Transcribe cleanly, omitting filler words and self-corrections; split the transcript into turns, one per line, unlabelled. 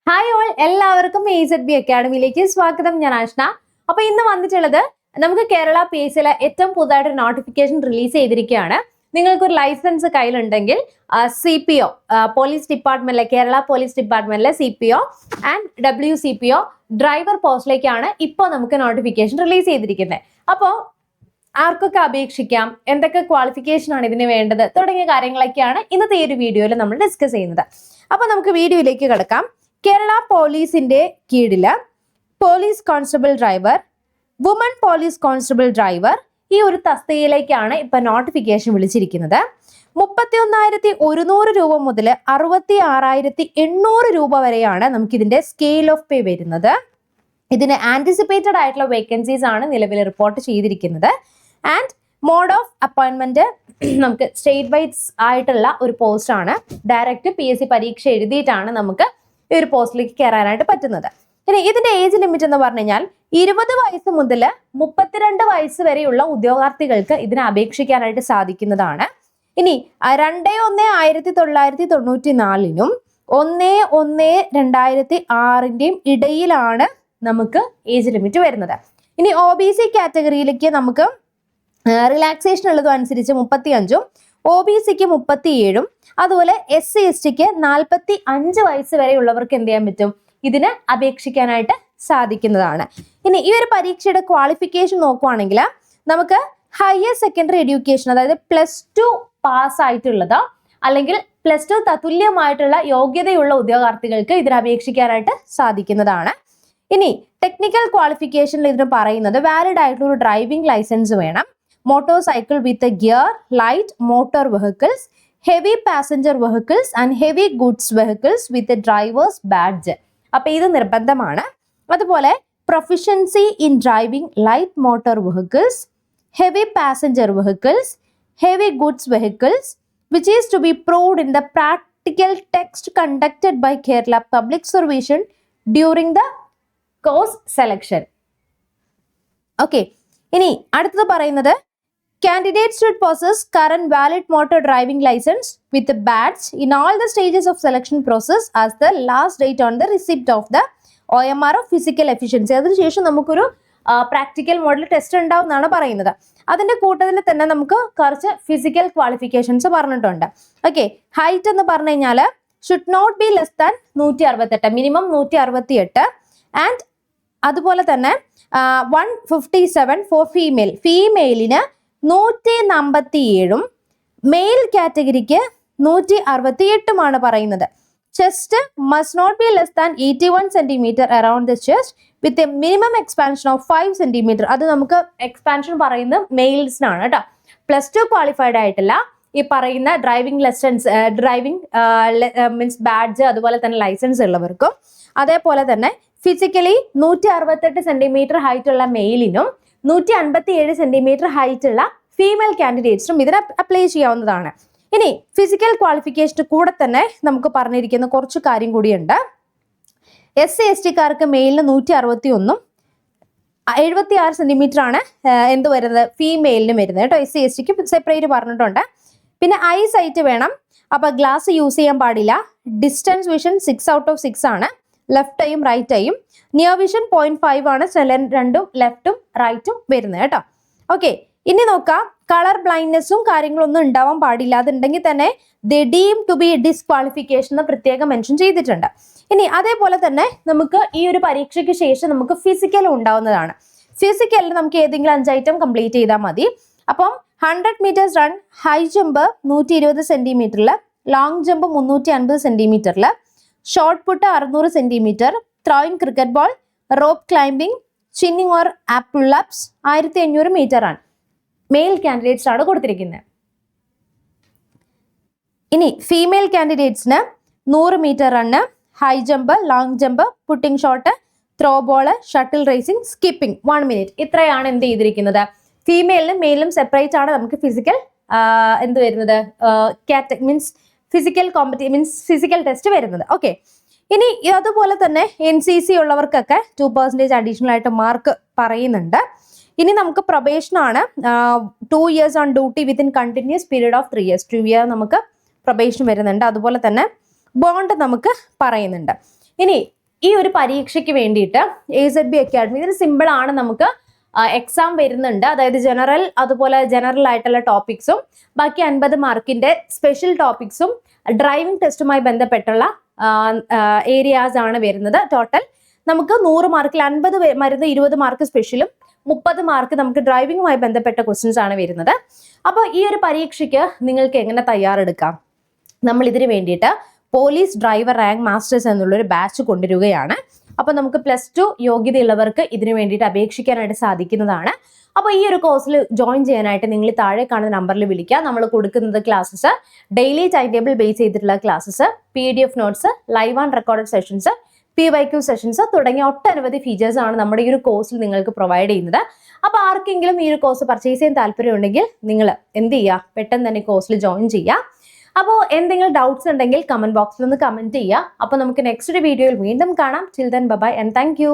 Hi all, എല്ലാവർക്കും AZB അക്കാഡമിയിലേക്ക് സ്വാഗതം. ഞാൻ ആഷ്ന. അപ്പൊ ഇന്ന് വന്നിട്ടുള്ളത് നമുക്ക് കേരള PSCയിലെ ഏറ്റവും പുതുതായിട്ട് നോട്ടിഫിക്കേഷൻ റിലീസ് ചെയ്തിരിക്കുകയാണ്. നിങ്ങൾക്കൊരു ലൈസൻസ് കയ്യിലുണ്ടെങ്കിൽ CPO പോലീസ് ഡിപ്പാർട്ട്മെന്റിലെ കേരള പോലീസ് ഡിപ്പാർട്ട്മെന്റിലെ CPO ആൻഡ് WCPO ഡ്രൈവർ പോസ്റ്റിലേക്കാണ് ഇപ്പോൾ നമുക്ക് നോട്ടിഫിക്കേഷൻ റിലീസ് ചെയ്തിരിക്കുന്നത്. അപ്പോൾ ആർക്കൊക്കെ അപേക്ഷിക്കാം, എന്തൊക്കെ ക്വാളിഫിക്കേഷൻ ആണ് ഇതിന് വേണ്ടത് തുടങ്ങിയ കാര്യങ്ങളൊക്കെയാണ് ഇന്നത്തെ ഈ ഒരു വീഡിയോയിൽ നമ്മൾ ഡിസ്കസ് ചെയ്യുന്നത്. അപ്പൊ നമുക്ക് വീഡിയോയിലേക്ക് കിടക്കാം. കേരള പോലീസിന്റെ കീഴില് police constable driver, woman police constable driver ഈ ഒരു തസ്തികയിലേക്കാണ് ഇപ്പൊ നോട്ടിഫിക്കേഷൻ വിളിച്ചിരിക്കുന്നത്. 31,100 രൂപ മുതൽ 66,800 രൂപ വരെയാണ് നമുക്ക് ഇതിന്റെ സ്കെയിൽ ഓഫ് പേ വരുന്നത്. ഇതിന് ആന്റിസിപ്പേറ്റഡ് ആയിട്ടുള്ള വേക്കൻസീസ് ആണ് നിലവിൽ റിപ്പോർട്ട് ചെയ്തിരിക്കുന്നത്. ആൻഡ് മോഡ് ഓഫ് അപ്പോയിന്റ്മെന്റ് നമുക്ക് സ്റ്റേറ്റ് വൈസ് ആയിട്ടുള്ള ഒരു പോസ്റ്റ് ആണ്. ഡയറക്റ്റ് PSC പരീക്ഷ എഴുതിയിട്ടാണ് നമുക്ക് ഈ ഒരു പോസ്റ്റിലേക്ക് കയറാനായിട്ട് പറ്റുന്നത്. ഇനി ഇതിന്റെ ഏജ് ലിമിറ്റ് എന്ന് പറഞ്ഞു കഴിഞ്ഞാൽ 20 വയസ്സ് മുതൽ 32 വയസ്സ് വരെയുള്ള ഉദ്യോഗാർത്ഥികൾക്ക് ഇതിനെ അപേക്ഷിക്കാനായിട്ട് സാധിക്കുന്നതാണ്. ഇനി 2/1/1994നും 1/1/2006 ഇടയിലാണ് നമുക്ക് ഏജ് ലിമിറ്റ് വരുന്നത്. ഇനി OBC കാറ്റഗറിയിലേക്ക് നമുക്ക് റിലാക്സേഷൻ ഉള്ളതും അനുസരിച്ച് 35ഉം OBCക്ക് 37ഉം അതുപോലെ SC/STക്ക് 45 വയസ്സ് വരെയുള്ളവർക്ക് എന്ത് ചെയ്യാൻ പറ്റും, ഇതിന് അപേക്ഷിക്കാനായിട്ട് സാധിക്കുന്നതാണ്. ഇനി ഈ ഒരു പരീക്ഷയുടെ ക്വാളിഫിക്കേഷൻ നോക്കുവാണെങ്കിൽ നമുക്ക് ഹയർ സെക്കൻഡറി എഡ്യൂക്കേഷൻ, അതായത് +2 പാസ് ആയിട്ടുള്ളതോ അല്ലെങ്കിൽ +2 തത്തുല്യമായിട്ടുള്ള യോഗ്യതയുള്ള ഉദ്യോഗാർത്ഥികൾക്ക് ഇതിന് അപേക്ഷിക്കാനായിട്ട് സാധിക്കുന്നതാണ്. ഇനി ടെക്നിക്കൽ ക്വാളിഫിക്കേഷനിൽ ഇതിന് പറയുന്നത് വാലിഡ് ആയിട്ടുള്ള ഒരു ഡ്രൈവിംഗ് ലൈസൻസ് വേണം, motor cycle with gear, light motor vehicles, heavy passenger vehicles and heavy goods vehicles with drivers badge. അപ്പൊ ഇത് നിർബന്ധമാണ്. അതുപോലെ proficiency in driving light motor vehicles, heavy passenger vehicles, heavy goods vehicles which is to be proved in the practical test conducted by Kerala Public Service during the course selection. Okay, ഇനി അടുത്തത് പറയുന്നത് candidates should possess current valid motor driving license with a badge in all the stages of selection process as the last date on the receipt of the OMR of physical efficiency. അതിനുശേഷം നമുക്കൊരു practical model test ഉണ്ടാവും എന്നാണ് പറയുന്നത്. അതിന്റെ കൂട്ടത്തിൽ തന്നെ നമുക്ക് കുറച്ച് ഫിസിക്കൽ ക്വാളിഫിക്കേഷൻസ് പറഞ്ഞിട്ടുണ്ട്. ഓക്കെ, ഹൈറ്റ് എന്ന് പറഞ്ഞു കഴിഞ്ഞാൽ should not be less than 168, minimum 168. And അതുപോലെ തന്നെ 157 ഫോർ ഫീമെയിൽ, ഫീമെയിലിന് 157ഉം മെയിൽ കാറ്റഗറിക്ക് 168ഉമാണ് പറയുന്നത്. Chest must not be less than 81 centimetre around the chest with a minimum expansion of 5 centimetre. അത് നമുക്ക് എക്സ്പാൻഷൻ പറയുന്നത് മെയിൽസിനാണ് കേട്ടോ. +2 ക്വാളിഫൈഡ് ആയിട്ടില്ല ഈ പറയുന്ന driving licence, driving means badge അതുപോലെ തന്നെ ലൈസൻസ് ഉള്ളവർക്കും, അതേപോലെ തന്നെ ഫിസിക്കലി 168 സെന്റിമീറ്റർ ഹൈറ്റ് ഉള്ള മെയിലിനും 157 സെന്റിമീറ്റർ ഹൈറ്റ് ഉള്ള ഫീമെയിൽ കാൻഡിഡേറ്റ്സിനും ഇതിന് അപ്ലൈ ചെയ്യാവുന്നതാണ്. ഇനി ഫിസിക്കൽ ക്വാളിഫിക്കേഷന് കൂടെ തന്നെ നമുക്ക് പറഞ്ഞിരിക്കുന്ന കുറച്ച് കാര്യം കൂടിയുണ്ട്. SC/STക്കാർക്ക് മെയിലിന് 161ഉം 76 സെന്റിമീറ്റർ ആണ് എന്ത് വരുന്നത്, ഫീമെയിലിന് വരുന്നത് കേട്ടോ. SC/STക്ക് സെപ്പറേറ്റ് പറഞ്ഞിട്ടുണ്ട്. പിന്നെ ഐ സൈറ്റ് വേണം, അപ്പൊ ഗ്ലാസ് യൂസ് ചെയ്യാൻ പാടില്ല. ഡിസ്റ്റൻസ് വിഷൻ 6 ഔട്ട് ഓഫ് 6 ആണ്, ലെഫ്റ്റ് ഐയും റൈറ്റ് ഐയും. നിയർ വിഷൻ 0.5 ആണ്, രണ്ടും ലെഫ്റ്റും റൈറ്റും വരുന്നത് കേട്ടോ. ഓക്കെ, ഇനി നോക്കാം. കളർ ബ്ലൈൻഡ്നെസ്സും കാര്യങ്ങളൊന്നും ഉണ്ടാവാൻ പാടില്ല. അതുണ്ടെങ്കിൽ തന്നെ ദേ ഡീം ടു ബി ഡിസ്ക്വാളിഫിക്കേഷൻ എന്ന് പ്രത്യേകം മെൻഷൻ ചെയ്തിട്ടുണ്ട്. ഇനി അതേപോലെ തന്നെ നമുക്ക് ഈ ഒരു പരീക്ഷയ്ക്ക് ശേഷം നമുക്ക് ഫിസിക്കൽ ഉണ്ടാവുന്നതാണ്. ഫിസിക്കലിൽ നമുക്ക് ഏതെങ്കിലും 5 ഐറ്റം കംപ്ലീറ്റ് ചെയ്താൽ മതി. അപ്പം 100 മീറ്റേഴ്സ് റൺ, ഹൈ ജമ്പ് 120 സെന്റിമീറ്ററിൽ, ലോങ് ജമ്പ് 350 സെന്റിമീറ്ററിൽ, short put 600 centimetre, throwing cricket ball, rope climbing, swimming or ആപ്പിൾ ലാപ്സ് 1500 മീറ്റർ ആണ് മെയിൽ കാൻഡിഡേറ്റ്സ് ആണ് കൊടുത്തിരിക്കുന്നത്. ഇനി ഫീമെയിൽ കാൻഡിഡേറ്റ്സിന് 100 metre run, high jump, long jump, putting shot, throw ball, shuttle racing, skipping 1 minute. ഇത്രയാണ് എന്ത് ചെയ്തിരിക്കുന്നത്. ഫീമെയിലിനും മെയിലും സെപ്പറേറ്റ് ആണ് നമുക്ക് ഫിസിക്കൽ എന്ത് വരുന്നത്, means physical means physical test വരുന്നത്. ഓക്കെ, ഇനി അതുപോലെ തന്നെ NCC ഉള്ളവർക്കൊക്കെ 2% അഡീഷണൽ ആയിട്ട് മാർക്ക് പറയുന്നുണ്ട്. ഇനി നമുക്ക് പ്രൊബേഷൻ ആണ്, 2 years on duty within continuous period of 3 years. 2 year നമുക്ക് പ്രൊബേഷൻ വരുന്നുണ്ട്. അതുപോലെ തന്നെ ബോണ്ട് നമുക്ക് പറയുന്നുണ്ട്. ഇനി ഈ ഒരു പരീക്ഷയ്ക്ക് വേണ്ടിയിട്ട് AZB അക്കാഡമി ഇതിന് സിമ്പിൾ ആണ്. നമുക്ക് എക്സാം വരുന്നുണ്ട്, അതായത് അതുപോലെ ജനറൽ ആയിട്ടുള്ള ടോപ്പിക്സും ബാക്കി 50 മാർക്കിന്റെ സ്പെഷ്യൽ ടോപ്പിക്സും ഡ്രൈവിംഗ് ടെസ്റ്റുമായി ബന്ധപ്പെട്ടുള്ള ഏരിയാസ് ആണ് വരുന്നത്. ടോട്ടൽ നമുക്ക് 100 മാർക്കിൽ 50 വരുന്ന 20 മാർക്ക് സ്പെഷ്യലും 30 മാർക്ക് നമുക്ക് ഡ്രൈവിംഗുമായി ബന്ധപ്പെട്ട ക്വസ്റ്റ്യൻസ് ആണ് വരുന്നത്. അപ്പോൾ ഈ ഒരു പരീക്ഷയ്ക്ക് നിങ്ങൾക്ക് എങ്ങനെ തയ്യാറെടുക്കാം? നമ്മൾ ഇതിന് വേണ്ടിയിട്ട് പോലീസ് ഡ്രൈവർ റാങ്ക് മാസ്റ്റേഴ്സ് എന്നുള്ളൊരു ബാച്ച് കൊണ്ടുവരികയാണ്. അപ്പോൾ നമുക്ക് +2 യോഗ്യതയുള്ളവർക്ക് ഇതിനു വേണ്ടിയിട്ട് അപേക്ഷിക്കാനായിട്ട് സാധിക്കുന്നതാണ്. അപ്പോൾ ഈ ഒരു കോഴ്സിൽ ജോയിൻ ചെയ്യാനായിട്ട് നിങ്ങൾ താഴെ കാണുന്ന നമ്പറിൽ വിളിക്കുക. നമ്മൾ കൊടുക്കുന്നത് classes daily time table base ചെയ്തിട്ടുള്ള classes, PDF notes, live and recorded sessions, PYQ sessions തുടങ്ങിയ ഒട്ടനവധി ഫീച്ചേഴ്സ് ആണ് നമ്മുടെ ഈ ഒരു കോഴ്സിൽ നിങ്ങൾക്ക് പ്രൊവൈഡ് ചെയ്യുന്നത്. അപ്പോൾ ആർക്കെങ്കിലും ഈ ഒരു കോഴ്സ് പർച്ചേസ് ചെയ്യാൻ താല്പര്യമുണ്ടെങ്കിൽ നിങ്ങൾ എന്ത് ചെയ്യുക, പെട്ടെന്ന് തന്നെ കോഴ്സിൽ ജോയിൻ ചെയ്യുക. അപ്പോൾ എന്തെങ്കിലും ഡൗട്ട്സ് ഉണ്ടെങ്കിൽ കമന്റ് ബോക്സിൽ ഒന്ന് കമന്റ് ചെയ്യുക. അപ്പോൾ നമുക്ക് നെക്സ്റ്റ് വീഡിയോയിൽ വീണ്ടും കാണാം. Till then bye and thank you.